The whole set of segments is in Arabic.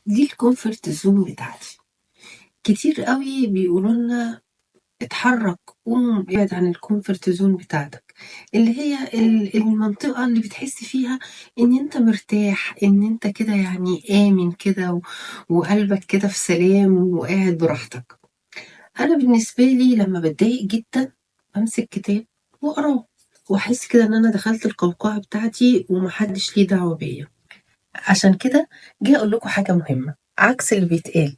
دي الكومفورت زون بتاعتي. كتير قوي بيقولوا لنا اتحرك، قوم ابعد عن الكومفورت زون بتاعتك، اللي هي المنطقة اللي بتحس فيها ان انت مرتاح، ان انت كده يعني آمن كده وقلبك كده في سلام وقاعد براحتك. انا بالنسبة لي لما بتضايق جدا بمسك كتاب واقراه، واحس كده ان انا دخلت القوقعة بتاعتي ومحدش ليه دعوة بيا. عشان كده جاي اقول لكم حاجة مهمة عكس اللي بيتقال: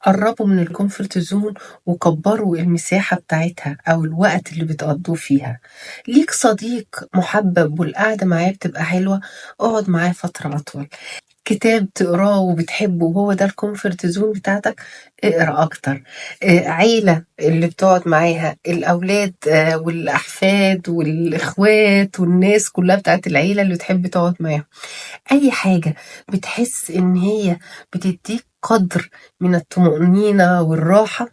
قربوا من الكومفورت زون وكبروا المساحة بتاعتها او الوقت اللي بتقضوه فيها. ليك صديق محبب والقعدة معاه بتبقى حلوة، اقعد معاه فترة اطول. كتاب تقراه وبتحبه وهو ده الكومفورت زون بتاعتك، اقرا اكتر. عيلة اللي بتقعد معاها الاولاد والاحفاد والاخوات والناس كلها بتاعت العيلة اللي بتحب تقعد معاهم. أي حاجة بتحس إن هي بتدّيك قدر من الطمأنينة والراحة،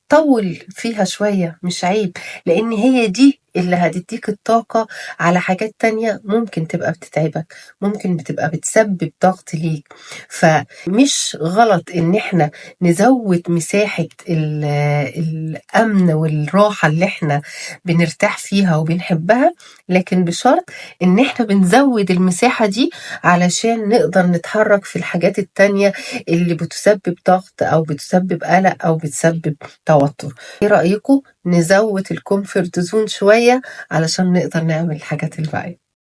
طوّل فيها شوية مش عيب، لإن هي دي اللي هتدّيك الطاقة على حاجات تانية ممكن تبقى بتتعبك، ممكن بتبقى بتسبب ضغط ليك. فمش غلط إن إحنا نزوّد مساحة الأمن والراحة اللي إحنا بنرتاح فيها وبنحبها، لكن بشرط إن إحنا بنزوّد المساحة دي علشان نقدر نتحرّك في الحاجات التانية اللي بتسبب ضغط أو بتسبب قلق أو بتسبب توتر. إيه رأيكم نزوّد الcomfort zone شوية علشان نقدر نعمل الحاجات الباقية؟